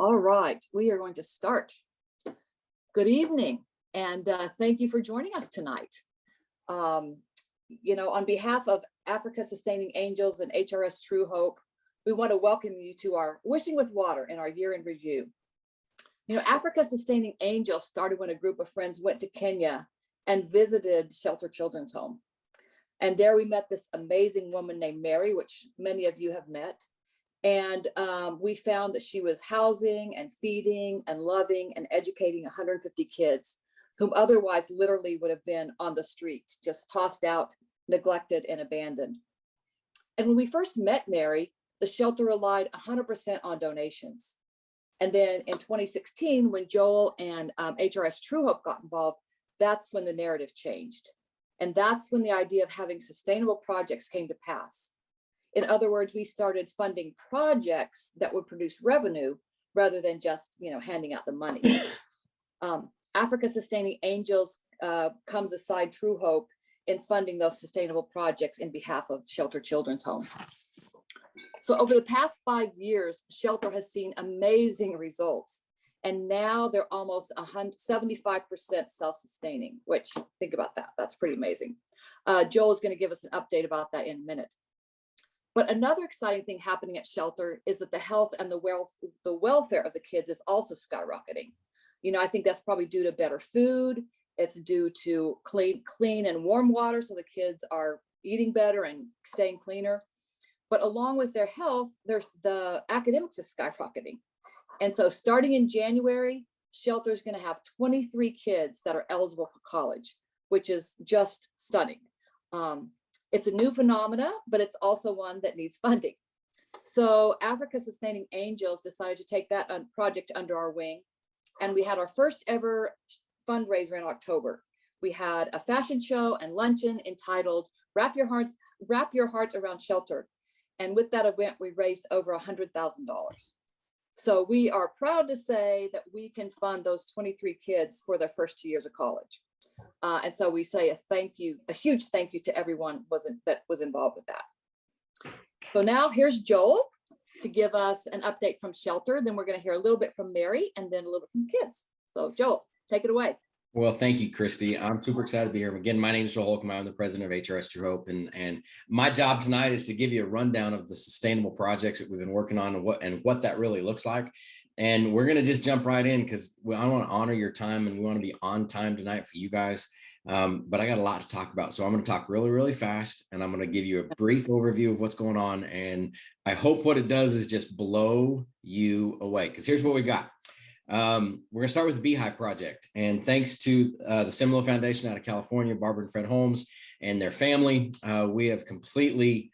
All right, we are going to start. Good evening, and thank you for joining us tonight. On behalf of Africa Sustaining Angels and HRSTrueHope, we want to welcome you to our Wishing with Water and our year in review. Africa Sustaining Angels started when a group of friends went to Kenya and visited Shelter Children's Home. And there we met this amazing woman named Mary, which many of you have met. And we found that she was housing and feeding and loving and educating 150 kids whom otherwise literally would have been on the street, just tossed out, neglected, and abandoned. And when we first met Mary, the shelter relied 100% on donations. And then in 2016, when Joel and HRSTrueHope got involved, that's when the narrative changed. And that's when the idea of having sustainable projects came to pass. In other words, we started funding projects that would produce revenue rather than just, handing out the money. Africa Sustaining Angels comes aside True Hope in funding those sustainable projects in behalf of Shelter Children's Home. So over the past 5 years, Shelter has seen amazing results. And now they're almost 75% self-sustaining, which think about that. That's pretty amazing. Joel is going to give us an update about that in a minute. But another exciting thing happening at Shelter is that the health and the welfare of the kids is also skyrocketing. I think that's probably due to better food. It's due to clean and warm water, so the kids are eating better and staying cleaner. But along with their health, the academics is skyrocketing. And so starting in January, Shelter is going to have 23 kids that are eligible for college, which is just stunning. It's a new phenomena, but it's also one that needs funding. So Africa Sustaining Angels decided to take that project under our wing. And we had our first ever fundraiser in October. We had a fashion show and luncheon entitled Wrap Your Hearts Around Shelter. And with that event, we raised over $100,000. So we are proud to say that we can fund those 23 kids for their first 2 years of college. And so we say a huge thank you to everyone that was involved with that. So now here's Joel to give us an update from Shelter. Then we're going to hear a little bit from Mary and then a little bit from kids. So Joel, take it away. Well, thank you, Christy. I'm super excited to be here. Again, my name is Joel Holcomb. I'm the president of HRSTrueHope, and my job tonight is to give you a rundown of the sustainable projects that we've been working on and what that really looks like. And we're going to just jump right in because I want to honor your time and we want to be on time tonight for you guys. But I got a lot to talk about. So I'm going to talk really, really fast, and I'm going to give you a brief overview of what's going on. And I hope what it does is just blow you away, because here's what we got. We're going to start with the Beehive Project. And thanks to the Semelo Foundation out of California, Barbara and Fred Holmes and their family, we have completely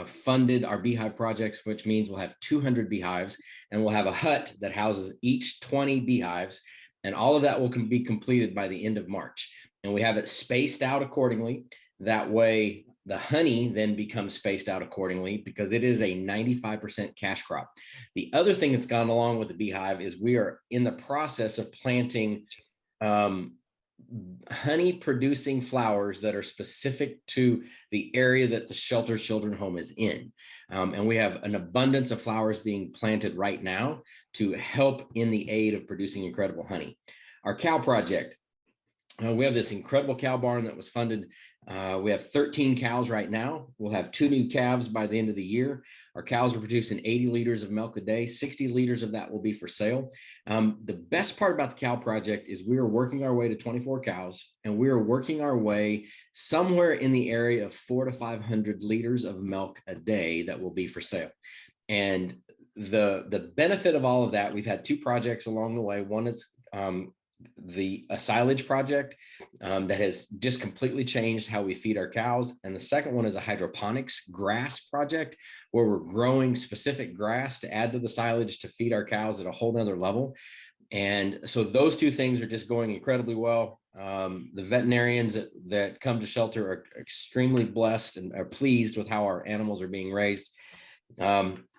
funded our beehive projects, which means we'll have 200 beehives, and we'll have a hut that houses each 20 beehives. And all of that will be completed by the end of March. And we have it spaced out accordingly. That way, the honey then becomes spaced out accordingly because it is a 95% cash crop. The other thing that's gone along with the beehive is we are in the process of planting honey producing flowers that are specific to the area that the Shelter Children's Home is in. And we have an abundance of flowers being planted right now to help in the aid of producing incredible honey. Our cow project. We have this incredible cow barn that was funded. We have 13 cows right now. We'll have 2 new calves by the end of the year. Our cows are producing 80 liters of milk a day. 60 liters of that will be for sale. The best part about the cow project is we are working our way to 24 cows, and we are working our way somewhere in the area of 400 to 500 liters of milk a day that will be for sale. And the benefit of all of that, we've had 2 projects along the way. One is a silage project that has just completely changed how we feed our cows. And the second one is a hydroponics grass project where we're growing specific grass to add to the silage to feed our cows at a whole nother level. And so those 2 things are just going incredibly well. The veterinarians that come to Shelter are extremely blessed and are pleased with how our animals are being raised.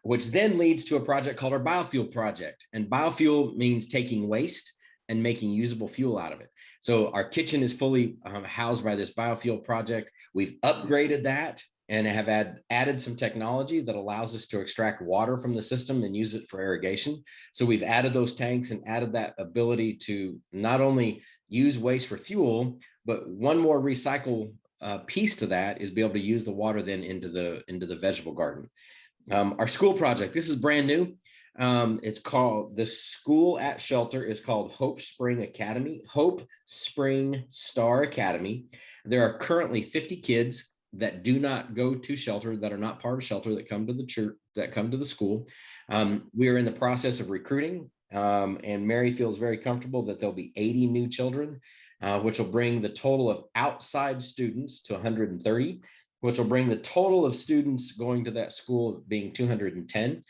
Which then leads to a project called our biofuel project. And biofuel means taking waste and making usable fuel out of it. So our kitchen is fully housed by this biofuel project. We've upgraded that and have added some technology that allows us to extract water from the system and use it for irrigation. So we've added those tanks and added that ability to not only use waste for fuel, but one more recycle piece to that is be able to use the water then into the vegetable garden. Our school project, this is brand new. It's called, the school at Shelter is called Hope Spring Academy, Hope Spring Star Academy. There are currently 50 kids that do not go to Shelter, that are not part of Shelter, that come to the church, that come to the school. We are in the process of recruiting, and Mary feels very comfortable that there'll be 80 new children, which will bring the total of outside students to 130, which will bring the total of students going to that school being 210.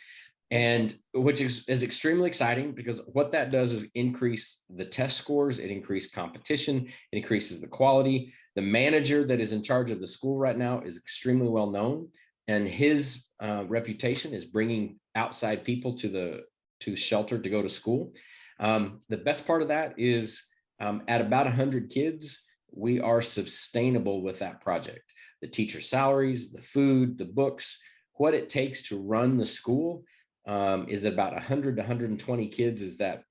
And which is extremely exciting, because what that does is increase the test scores, it increases competition, it increases the quality. The manager that is in charge of the school right now is extremely well known, and his reputation is bringing outside people to Shelter to go to school. The best part of that is at about 100 kids, we are sustainable with that project. The teacher salaries, the food, the books, what it takes to run the school is about 100 to 120 kids is that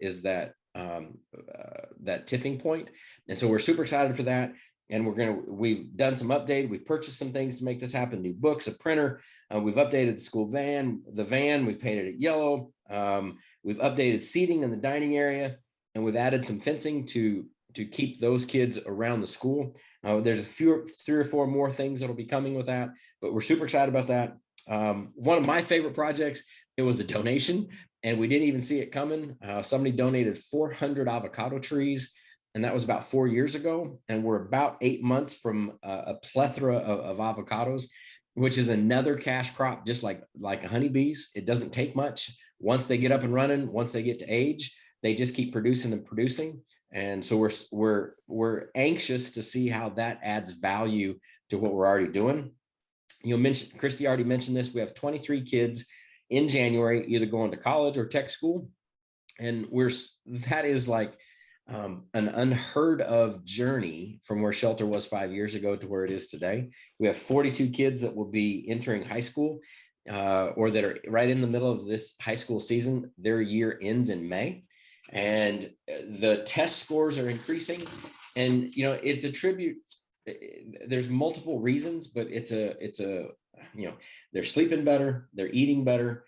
tipping point. And so we're super excited for that. And we've done some update. We've purchased some things to make this happen, new books, a printer. We've updated the school van, we've painted it yellow. We've updated seating in the dining area, and we've added some fencing to keep those kids around the school. There's three or four more things that'll be coming with that, but we're super excited about that. One of my favorite projects, it was a donation, and we didn't even see it coming. Somebody donated 400 avocado trees, and that was about 4 years ago. And we're about 8 months from a plethora of avocados, which is another cash crop, just like honeybees. It doesn't take much. Once they get up and running, once they get to age, they just keep producing and producing. And so we're anxious to see how that adds value to what we're already doing. Christy already mentioned this. We have 23 kids in January, either going to college or tech school. And that is like an unheard of journey from where Shelter was 5 years ago to where it is today. We have 42 kids that will be entering high school, or that are right in the middle of this high school season. Their year ends in May, and the test scores are increasing. And it's a tribute. There's multiple reasons, but it's a they're sleeping better, they're eating better,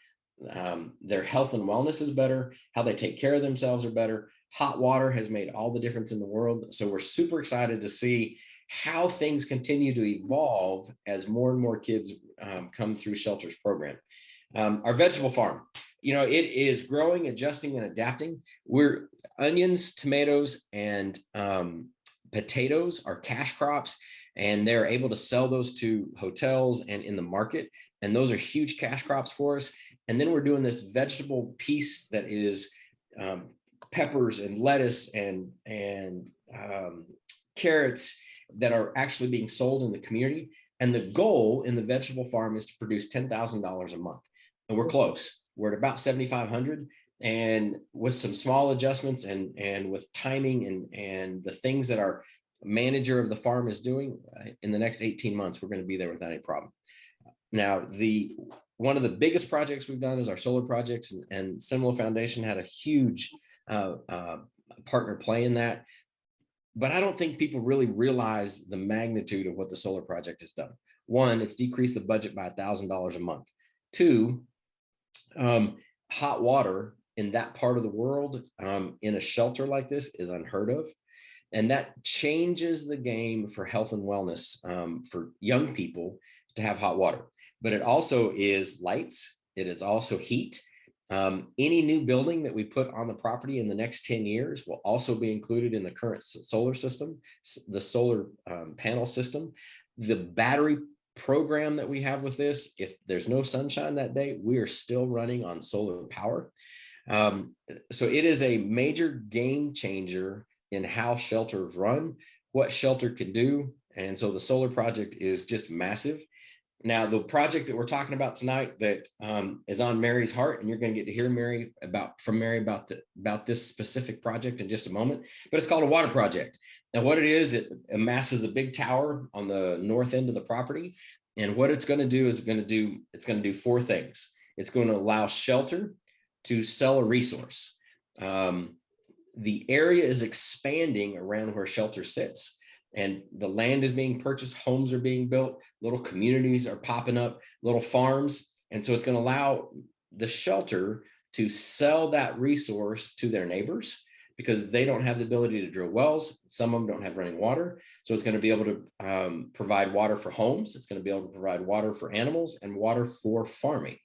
their health and wellness is better, how they take care of themselves are better. Hot water has made all the difference in the world. So we're super excited to see how things continue to evolve as more and more kids come through Shelter's program. Our vegetable farm, it is growing, adjusting, and adapting. We're onions, tomatoes, and potatoes are cash crops, and they're able to sell those to hotels and in the market. And those are huge cash crops for us. And then we're doing this vegetable piece that is peppers and lettuce and carrots that are actually being sold in the community. And the goal in the vegetable farm is to produce $10,000 a month. And we're close. We're at about 7,500. And with some small adjustments and with timing and the things that our manager of the farm is doing, in the next 18 months, we're going to be there without any problem. Now, one of the biggest projects we've done is our solar projects, and Seminole Foundation had a huge partner play in that. But I don't think people really realize the magnitude of what the solar project has done. One, it's decreased the budget by $1,000 a month. Two, hot water in that part of the world, in a shelter like this, is unheard of. And that changes the game for health and wellness, for young people to have hot water. But it also is lights. It is also heat. Any new building that we put on the property in the next 10 years will also be included in the current solar system, the solar panel system. The battery program that we have with this, if there's no sunshine that day, we are still running on solar power. So it is a major game changer in how shelters run, what Shelter can do. And so the solar project is just massive. Now, the project that we're talking about tonight that is on Mary's heart, and you're going to get to hear from Mary about this specific project in just a moment, but it's called a water project. Now, what it is, it amasses a big tower on the north end of the property, And what it's going to do is it's going to do four things. It's going to allow shelter to sell a resource. The area is expanding around where shelter sits, and the land is being purchased, homes are being built, little communities are popping up, little farms. And so it's going to allow the shelter to sell that resource to their neighbors, because they don't have the ability to drill wells. Some of them don't have running water. So it's going to be able to provide water for homes. It's going to be able to provide water for animals and water for farming.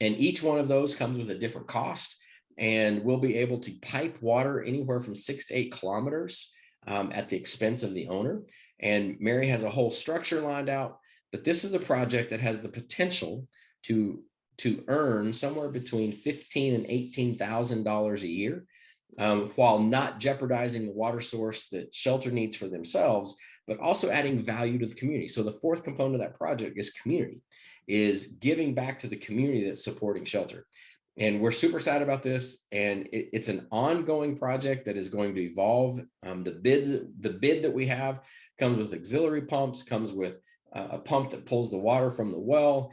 And each one of those comes with a different cost. And we'll be able to pipe water anywhere from 6 to 8 kilometers at the expense of the owner. And Mary has a whole structure lined out. But this is a project that has the potential to earn somewhere between $15,000 and $18,000 a year, while not jeopardizing the water source that shelter needs for themselves, but also adding value to the community. So the fourth component of that project is community, is giving back to the community that's supporting shelter. And we're super excited about this. And it's an ongoing project that is going to evolve. The bid that we have comes with auxiliary pumps, comes with a pump that pulls the water from the well,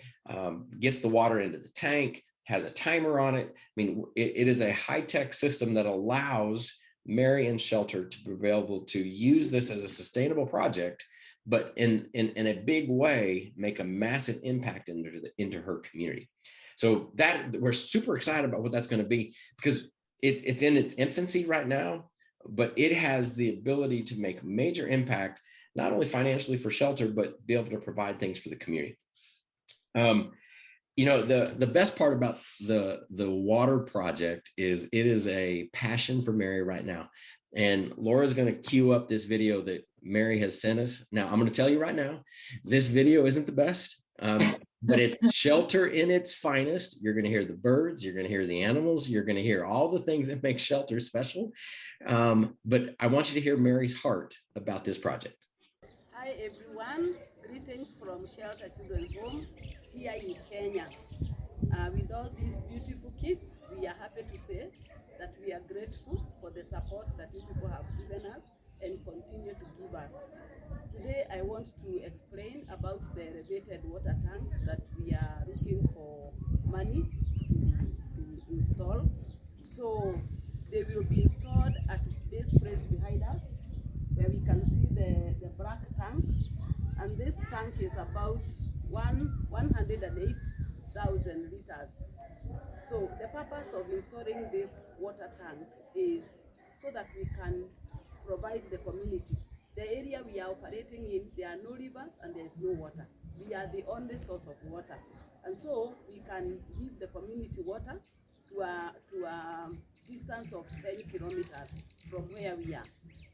gets the water into the tank, has a timer on it. I mean, it is a high-tech system that allows Mary and Shelter to be able to use this as a sustainable project, but in a big way, make a massive impact into her community. So that we're super excited about what that's going to be, because it's in its infancy right now, but it has the ability to make major impact, not only financially for Shelter, but be able to provide things for the community. You know, the best part about the water project is it is a passion for Mary right now. And Laura's going to queue up this video that Mary has sent us. Now, I'm going to tell you right now, this video isn't the best, but it's Shelter in its finest. You're going to hear the birds, you're going to hear the animals, you're going to hear all the things that make Shelter special. But I want you to hear Mary's heart about this project. Hi everyone, greetings from Shelter Children's Home here in Kenya. With all these beautiful kids, we are happy to say that we are grateful for the support that you people have given us and continue to give us. Today I want to explain about the elevated water tanks that we are looking for money to install. So they will be installed at this place behind us, where we can see the black tank. And this tank is about 108,000 liters. So the purpose of installing this water tank is so that we can provide the community. The area we are operating in, there are no rivers and there is no water. We are the only source of water. And so we can give the community water to a distance of 10 kilometers from where we are.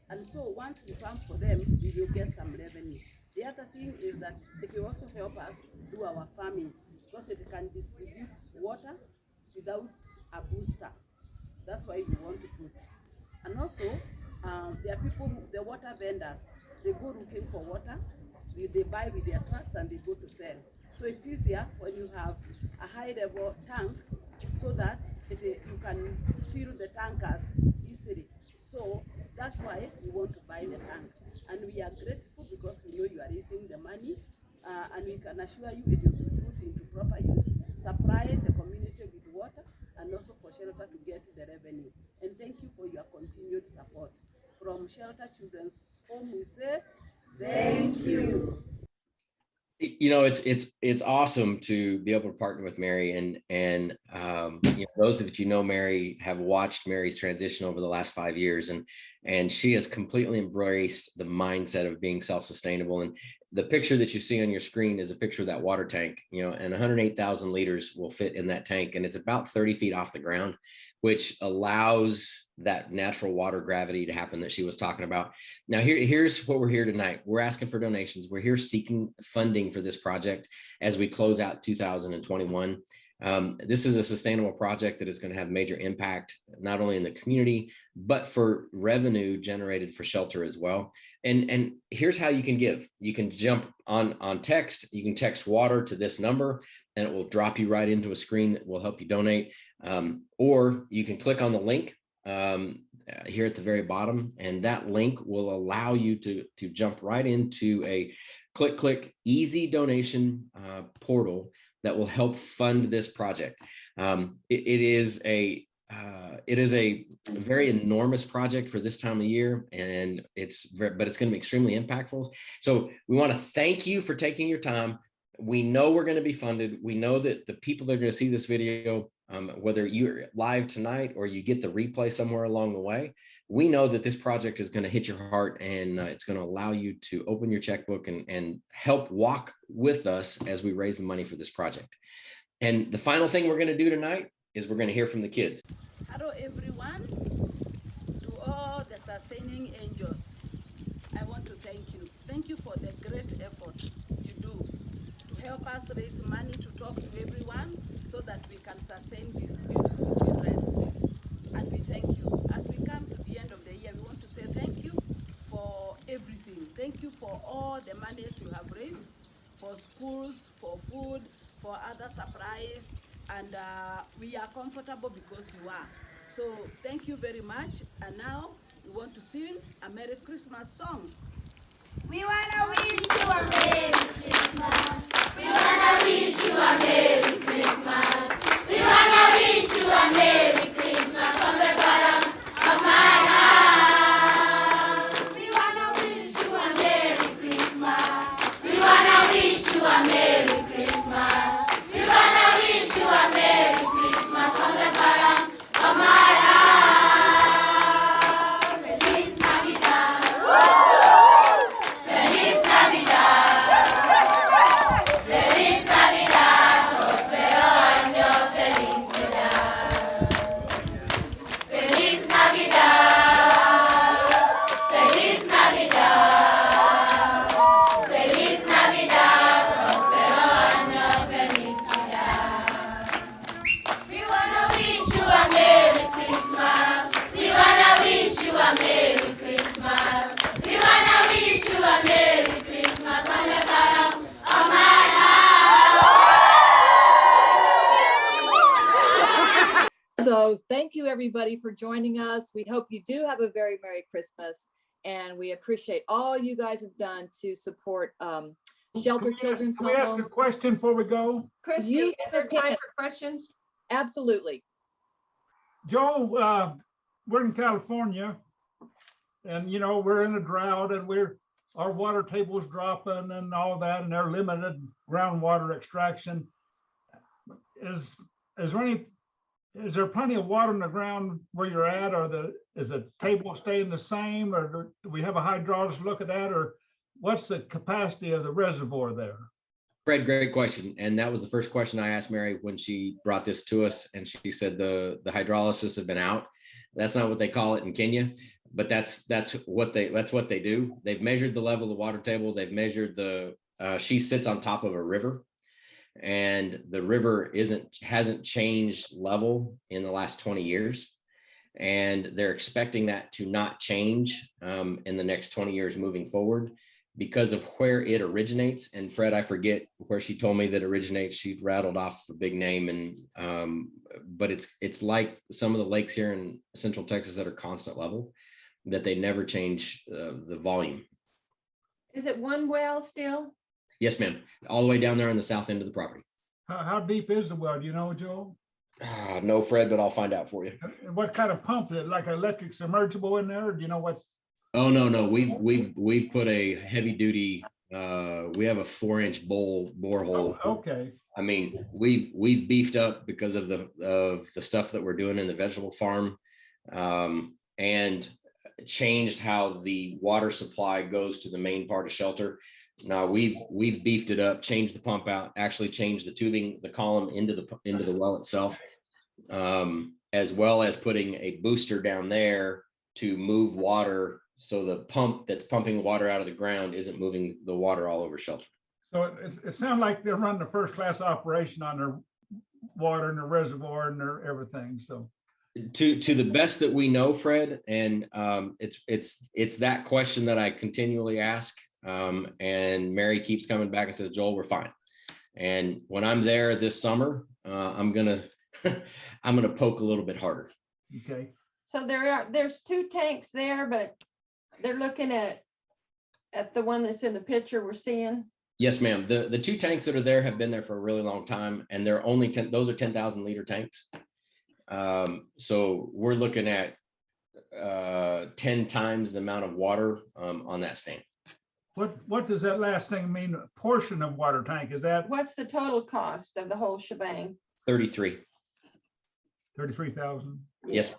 And so once we pump for them, we will get some revenue. The other thing is that it will also help us do our farming, because it can distribute water without a booster. That's why we want to put. And also, there are people, the water vendors, they go looking for water, they buy with their trucks and they go to sell. So it's easier when you have a high level tank, so that you can fill the tankers easily. So that's why we want to buy the tank. And we are grateful because we know you are raising the money, and we can assure you it will be put into proper use, supply the community with water, and also for Shelter to get the revenue. And thank you for your continued support. From Shelter Children's Home, we say, thank you. You know, it's awesome to be able to partner with Mary, and you know, those of you know Mary have watched Mary's transition over the last 5 years, and she has completely embraced the mindset of being self-sustainable. And the picture that you see on your screen is a picture of that water tank, you know, and 108,000 liters will fit in that tank, and it's about 30 feet off the ground, which allows that natural water gravity to happen that she was talking about. Now, here's what we're here tonight. We're asking for donations. We're here seeking funding for this project as we close out 2021. This is a sustainable project that is going to have major impact, not only in the community, but for revenue generated for Shelter as well. And here's how you can give. You can jump on text. You can text water to this number, and it will drop you right into a screen that will help you donate. Or you can click on the link here at the very bottom, and that link will allow you to jump right into a easy donation portal that will help fund this project. It is a very enormous project for this time of year, and but it's going to be extremely impactful. So we want to thank you for taking your time. We know we're going to be funded. We know that the people that are going to see this video, whether you're live tonight or you get the replay somewhere along the way, we know that this project is going to hit your heart, and it's going to allow you to open your checkbook and help walk with us as we raise the money for this project. And the final thing we're going to do tonight is we're going to hear from the kids. Hello everyone, to all the sustaining angels, I want to thank you. Thank you for the great effort you do to help us raise money to talk to everyone so that we can sustain these beautiful children. And we thank you. As we come to the end of the year, we want to say thank you for everything. Thank you for all the monies you have raised, for schools, for food, for other supplies, and we are comfortable because you are. So thank you very much. And now we want to sing a Merry Christmas song. We wanna wish you a Merry Christmas. We wanna wish you a Merry Christmas. We wanna wish you a Merry Christmas from the bottom of my heart. We wanna wish you a Merry Christmas. We wanna wish you a Merry Christmas. We wanna wish you a Merry Christmas from the bottom of my heart. Feliz Navidad. Feliz Navidad. Feliz Navidad. Próspero año, felicidad. Feliz Navidad. Feliz Navidad. Feliz Navidad. Próspero año, felicidad. We wanna wish you a Merry Christmas. We wanna wish you a Merry Christmas. We wanna wish you a Merry Christmas on the bottom of my heart. So thank you everybody for joining us. We hope you do have a very Merry Christmas, and we appreciate all you guys have done to support Shelter Children's Can we ask a Home. question before we go? Christy, You is there time can. for questions? Absolutely. Joe, we're in California, and you know, we're in a drought, and our water table's dropping and all that, and they're limited groundwater extraction. Is there plenty of water in the ground where you're at, or is the table staying the same, or do we have a hydraulist look at that, or what's the capacity of the reservoir there? Fred, great question. And that was the first question I asked Mary when she brought this to us. And she said the hydrolysis have been out. That's not what they call it in Kenya, but that's what they do. They've measured the level of the water table. They've measured she sits on top of a river, and the river hasn't changed level in the last 20 years. And they're expecting that to not change in the next 20 years moving forward, because of where it originates. And Fred, I forget where she told me that originates. She rattled off a big name, and but it's like some of the lakes here in Central Texas that are constant level, that they never change the volume. Is it one well still? Yes, ma'am. All the way down there on the south end of the property. How deep is the well? Do you know, Joe? No, Fred, but I'll find out for you. And what kind of pump? Like an electric submersible in there? Or do you know what's? Oh, no. We've put a heavy duty. We have a 4-inch borehole. Oh, okay. I mean, we've beefed up because of the stuff that we're doing in the vegetable farm, and changed how the water supply goes to the main part of Shelter. Now we've beefed it up, changed the pump out, actually changed the tubing, the column into the well itself, as well as putting a booster down there to move water, so the pump that's pumping the water out of the ground isn't moving the water all over Shelter. So it sounds like they're running a first-class operation on their water and their reservoir and their everything. So to the best that we know, Fred, and it's that question that I continually ask, and Mary keeps coming back and says, Joel, we're fine. And when I'm there this summer, I'm gonna poke a little bit harder. okay. So there's 2 tanks there, but they're looking at at the one that's in the picture we're seeing? Yes, ma'am. The two tanks that are there have been there for a really long time, and they're only 10, those are 10,000 liter tanks. So we're looking at 10 times the amount of water on that stand. What does that last thing mean? A portion of water tank, is that What's the total cost of the whole shebang? 33. 33,000? Yes.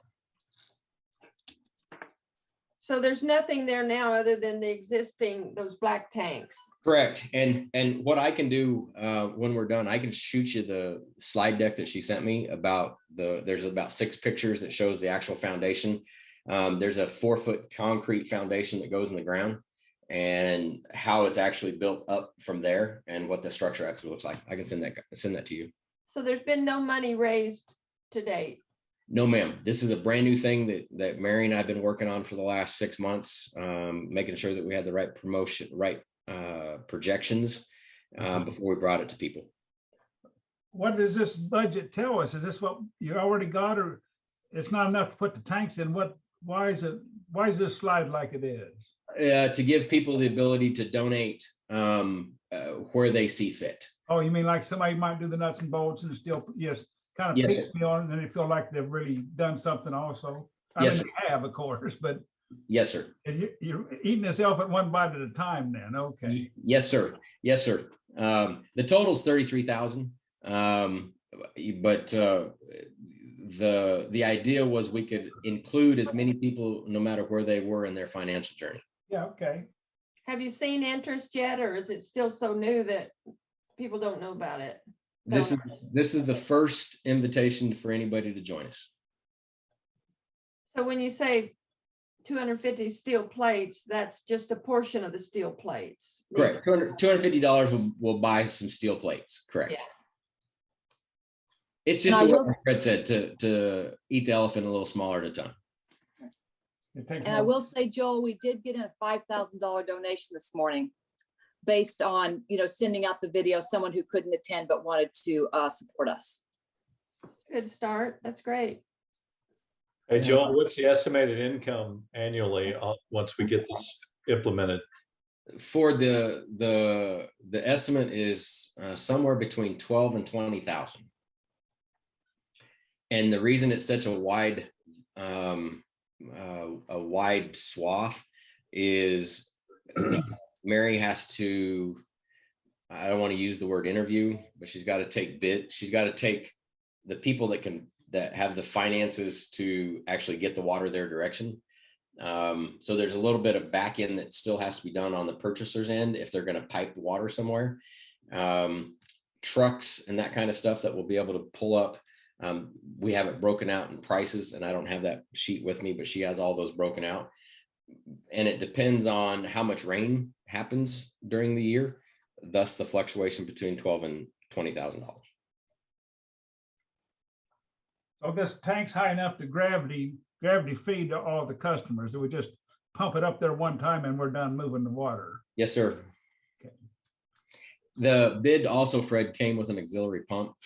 So there's nothing there now other than the existing, those black tanks. Correct. And what I can do when we're done, I can shoot you the slide deck that she sent me about there's about 6 pictures that shows the actual foundation. There's a 4-foot concrete foundation that goes in the ground, and how it's actually built up from there and what the structure actually looks like. I can send that to you. So there's been no money raised to date. No, ma'am. This is a brand new thing that Mary and I have been working on for the last 6 months, making sure that we had the right projections before we brought it to people. What does this budget tell us? Is this what you already got, or it's not enough to put the tanks in? Why is this slide like it is? To give people the ability to donate where they see fit. Oh, you mean like somebody might do the nuts and bolts and still, yes, kind of Yes, picks me on, and they feel like they've really done something also. I Yes, mean, they have, of course, but Yes, sir. you're eating this elephant one bite at a time then, okay. Yes, sir. Yes, sir. The total is 33,000. But the idea was we could include as many people, no matter where they were in their financial journey. Yeah, okay. Have you seen interest yet, or is it still so new that people don't know about it? This is the first invitation for anybody to join us. So when you say 250 steel plates, that's just a portion of the steel plates. Correct. $250 will buy some steel plates. Correct. Yeah. It's just And I a will- way for it to eat the elephant a little smaller at a time. It takes And I will say, Joel, we did get in a $5,000 donation this morning based on, sending out the video, someone who couldn't attend but wanted to support us. Good start. That's great. Hey, Joel, what's the estimated income annually once we get this implemented? For the estimate is somewhere between 12 and 20,000. And the reason it's such a wide swath is Mary has to, I don't want to use the word interview, but she's got to take the people that have the finances to actually get the water their direction. So there's a little bit of back end that still has to be done on the purchaser's end if they're going to pipe the water somewhere. Trucks and that kind of stuff that we'll be able to pull up. We have it broken out in prices, and I don't have that sheet with me, but she has all those broken out. And it depends on how much rain happens during the year, thus the fluctuation between $12,000 and $20,000. So this tank's high enough to gravity feed to all the customers. That we just pump it up there one time and we're done moving the water. Yes, sir. Okay. The bid also, Fred, came with an auxiliary pump.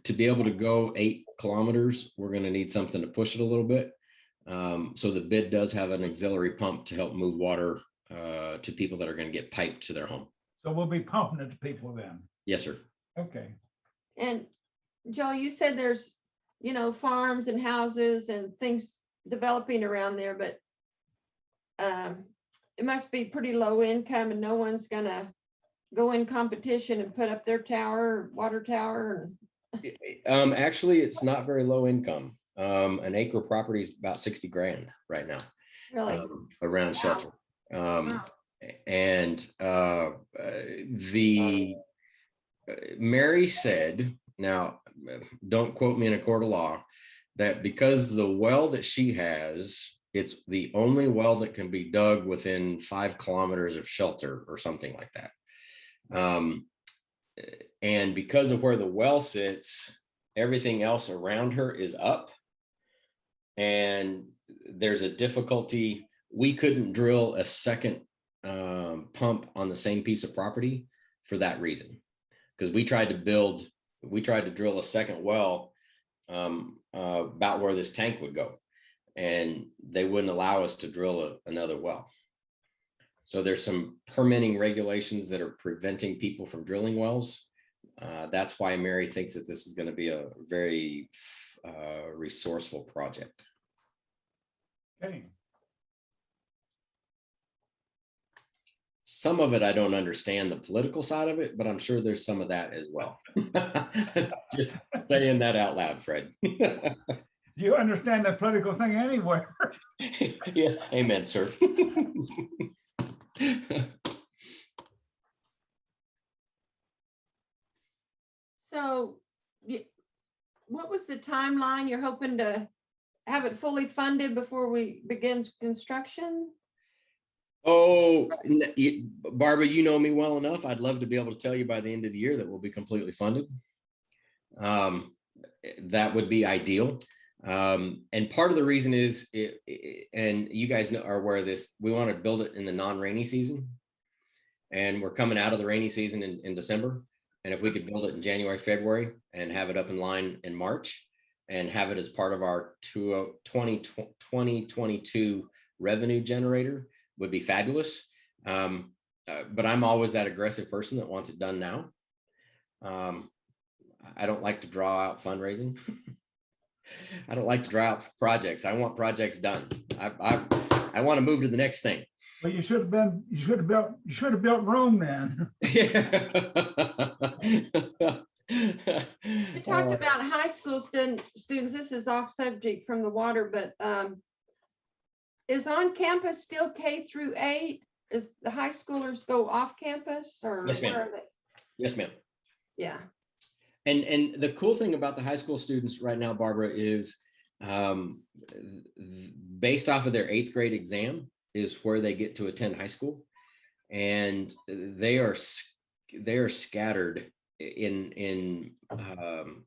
To be able to go 8 kilometers, we're going to need something to push it a little bit. So the bid does have an auxiliary pump to help move water to people that are going to get piped to their home. So we'll be pumping it to people then. Yes, sir. Okay. And Joel, you said there's, farms and houses and things developing around there, but it must be pretty low income and no one's gonna go in competition and put up their tower, water tower. Actually, it's not very low income. An acre property is about 60 grand right now. Really? Around shelter. Wow. And Mary said, now don't quote me in a court of law, that because the well that she has, it's the only well that can be dug within 5 kilometers of shelter or something like that. And because of where the well sits, everything else around her is up. And there's a difficulty. We couldn't drill a second pump on the same piece of property for that reason. Because we tried to drill a second well about where this tank would go. and they wouldn't allow us to drill another well. So there's some permitting regulations that are preventing people from drilling wells. That's why Mary thinks that this is going to be a very resourceful project. Okay. Some of it, I don't understand the political side of it, but I'm sure there's some of that as well. Just saying that out loud, Fred. You understand the political thing anywhere. Yeah, amen, sir. So what was the timeline? You're hoping to have it fully funded before we begin construction? Oh, Barbara, you know me well enough. I'd love to be able to tell you by the end of the year that we'll be completely funded. That would be ideal. And part of the reason is, and you guys are aware of this, we want to build it in the non-rainy season. And we're coming out of the rainy season in December. And if we could build it in January, February, and have it up in line in March, and have it as part of our 2022 revenue generator, would be fabulous. But I'm always that aggressive person that wants it done now. I don't like to draw out fundraising. I don't like to draw out projects. I want projects done. I want to move to the next thing. Well, you should have built Rome then. We talked about high school students. This is off subject from the water, but is on campus still K-8? Is the high schoolers go off campus, or Yes, ma'am. where are they? Yes, ma'am. Yeah. And the cool thing about the high school students right now, Barbara, is based off of their 8th grade exam is where they get to attend high school, and they are scattered in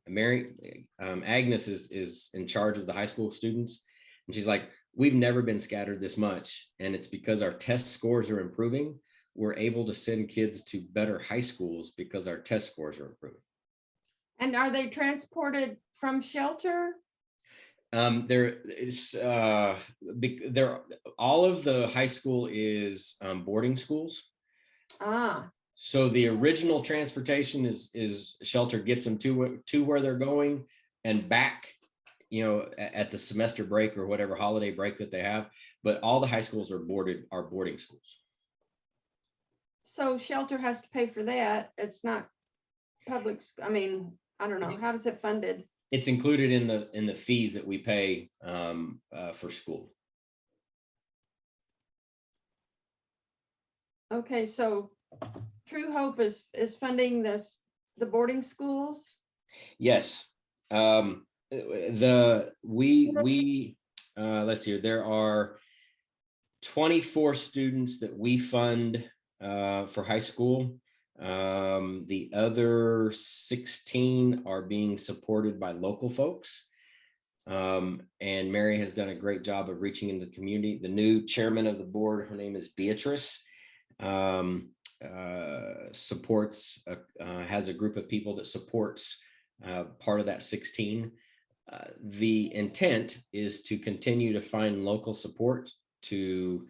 Mary. Agnes is in charge of the high school students, and she's like, we've never been scattered this much, and it's because our test scores are improving. We're able to send kids to better high schools because our test scores are improving. And are they transported from shelter? There is all of the high school is boarding schools. Ah, So the original transportation is shelter gets them to where they're going and back, at the semester break or whatever holiday break that they have. But all the high schools are boarding schools. so shelter has to pay for that. It's not public. I mean, I don't know. How does it funded? It's included in the fees that we pay for school. Okay, so True Hope is funding the boarding schools. Yes. Let's see here. There are 24 students that we fund for high school. The other 16 are being supported by local folks. And Mary has done a great job of reaching into the community. The new chairman of the board, her name is Beatrice, supports, has a group of people that supports part of that 16. The intent is to continue to find local support to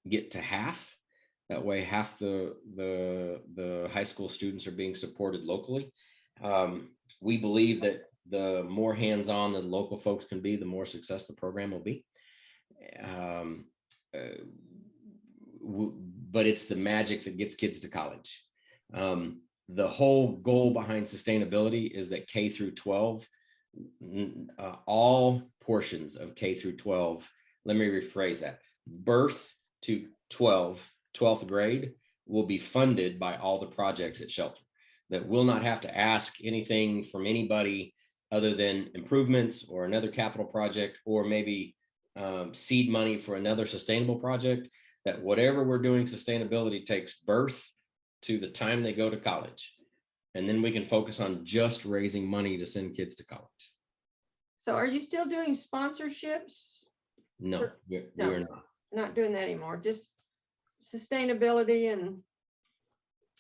get to half. That way, half the high school students are being supported locally. We believe that the more hands-on the local folks can be, the more success the program will be. But it's the magic that gets kids to college. The whole goal behind sustainability is that K through 12, all portions of K through 12, let me rephrase that, birth to 12th grade will be funded by all the projects at shelter. That will not have to ask anything from anybody other than improvements or another capital project, or maybe seed money for another sustainable project. That whatever we're doing sustainability takes birth to the time they go to college. And then we can focus on just raising money to send kids to college. So are you still doing sponsorships? No, we're not. Not doing that anymore, just sustainability and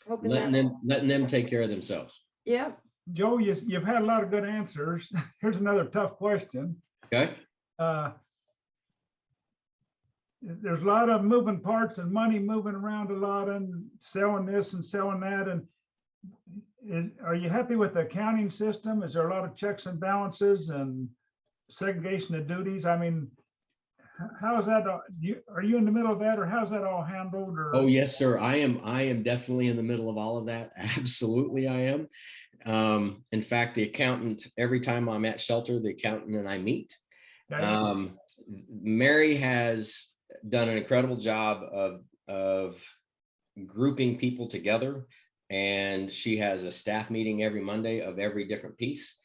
hoping letting them take care of themselves. Yeah. Joe, you've had a lot of good answers. Here's another tough question. Okay. there's a lot of moving parts and money moving around a lot and selling this and selling that. And are you happy with the accounting system? Is there a lot of checks and balances and segregation of duties? I mean, how is that? Are you in the middle of that, or how's that all handled? Or Oh, yes, sir. I am definitely in the middle of all of that. Absolutely, I am. In fact, the accountant, every time I'm at shelter, the accountant and I meet. Mary has done an incredible job of grouping people together, and she has a staff meeting every Monday of every different piece.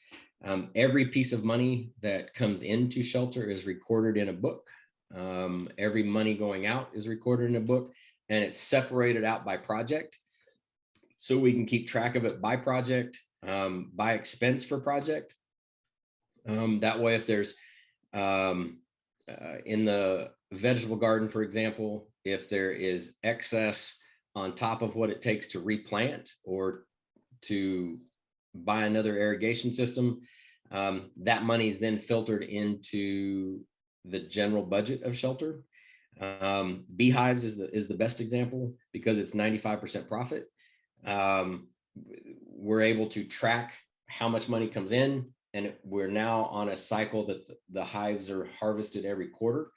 Every piece of money that comes into shelter is recorded in a book. Every money going out is recorded in a book, and it's separated out by project, so we can keep track of it by project, by expense for project. That way, if there's in the vegetable garden, for example, if there is excess on top of what it takes to replant or to buy another irrigation system, that money is then filtered into the general budget of shelter. Beehives is the best example because it's 95% profit. We're able to track how much money comes in, and we're now on a cycle that the hives are harvested every quarter.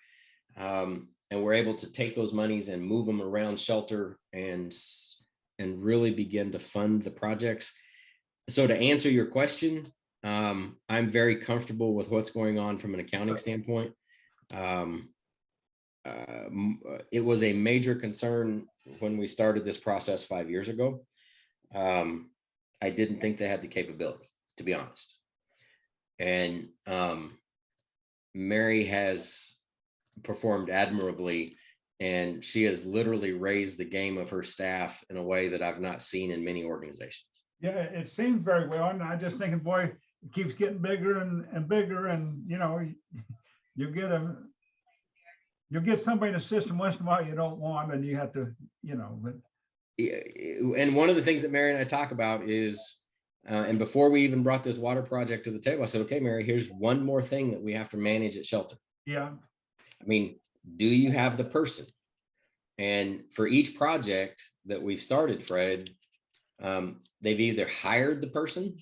And we're able to take those monies and move them around shelter and really begin to fund the projects. So to answer your question, I'm very comfortable with what's going on from an accounting standpoint. It was a major concern when we started this process 5 years ago. I didn't think they had the capability, to be honest. And Mary has performed admirably, and she has literally raised the game of her staff in a way that I've not seen in many organizations. yeah, it seems very well. And I just thinking, boy, it keeps getting bigger and bigger, and you get somebody in the system once in a while you don't want, and you have to, but And one of the things that Mary and I talk about is, and before we even brought this water project to the table, I said, okay, Mary, here's one more thing that we have to manage at shelter. yeah, I mean, do you have the person? And for each project that we've started, Fred, they've either hired the person,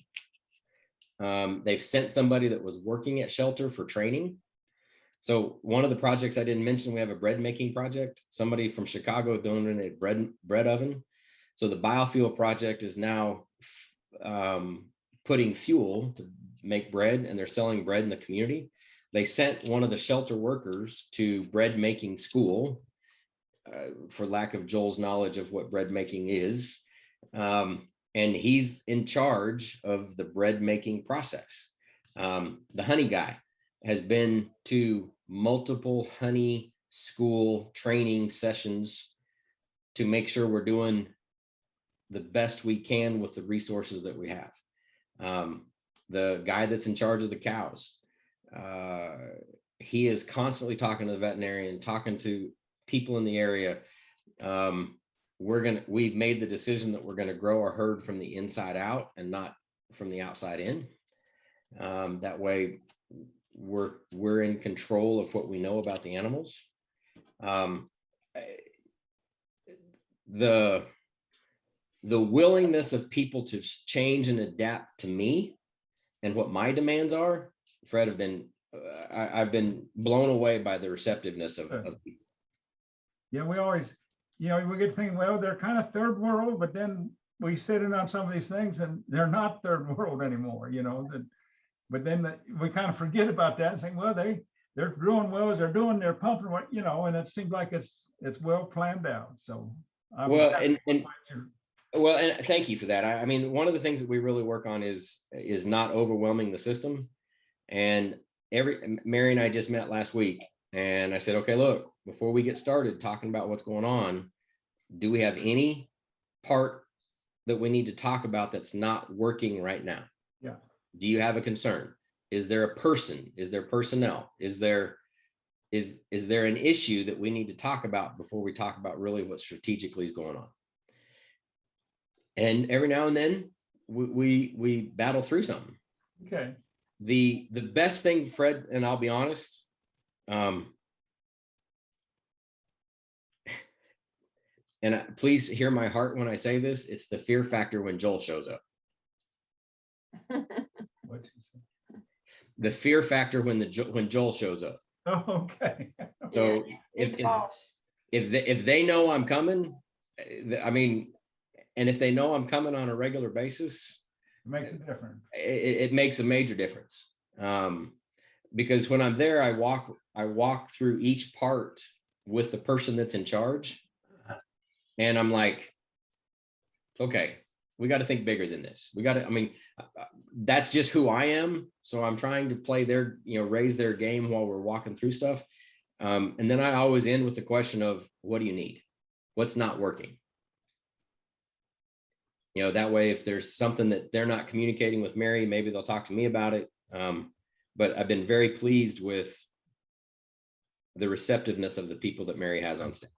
they've sent somebody that was working at shelter for training. So one of the projects I didn't mention, we have a bread making project. Somebody from Chicago donated a bread oven. So the biofuel project is now putting fuel to make bread, and they're selling bread in the community. They sent one of the shelter workers to bread making school, for lack of Joel's knowledge of what bread making is. And he's in charge of the bread making process. The honey guy has been to multiple honey school training sessions to make sure we're doing the best we can with the resources that we have. The guy that's in charge of the cows, he is constantly talking to the veterinarian, talking to people in the area. We've made the decision that we're going to grow our herd from the inside out and not from the outside in. That way we're in control of what we know about the animals. The willingness of people to change and adapt to me and what my demands are, Fred, I've been blown away by the receptiveness of people. yeah, we always, we get thinking, well, they're kind of third world, but then we sit in on some of these things and they're not third world anymore, but then we kind of forget about that and think, well, they're growing wells, they're pumping what, and it seems like it's well planned out. So and thank you for that. I mean, one of the things that we really work on is not overwhelming the system. And Mary and I just met last week, and I said, okay, look, before we get started talking about what's going on, do we have any part that we need to talk about that's not working right now? Yeah. Do you have a concern? Is there a person? Is there personnel? Is there an issue that we need to talk about before we talk about really what strategically is going on? And every now and then we battle through something. Okay. The best thing, Fred, and I'll be honest, and please hear my heart when I say this, it's the fear factor when Joel shows up. What you say? The fear factor when when Joel shows up. Oh, okay. So Big boss. if they know I'm coming, I mean, and if they know I'm coming on a regular basis, Makes a difference. it makes a major difference. Because when I'm there, I walk through each part with the person that's in charge, and I'm like, okay, we got to think bigger than this. We got to, I mean, that's just who I am. So I'm trying to play their, raise their game while we're walking through stuff. And then I always end with the question of, what do you need? What's not working? That way, if there's something that they're not communicating with Mary, maybe they'll talk to me about it. But I've been very pleased with the receptiveness of the people that Mary has on staff.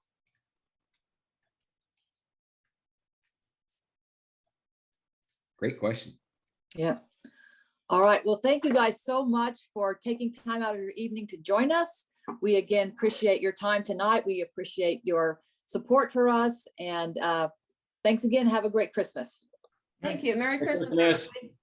Great question. Yeah. All right. Well, thank you guys so much for taking time out of your evening to join us. We again appreciate your time tonight. We appreciate your support for us. And thanks again. Have a great Christmas. Thank you. Merry Christmas. Christmas. everybody.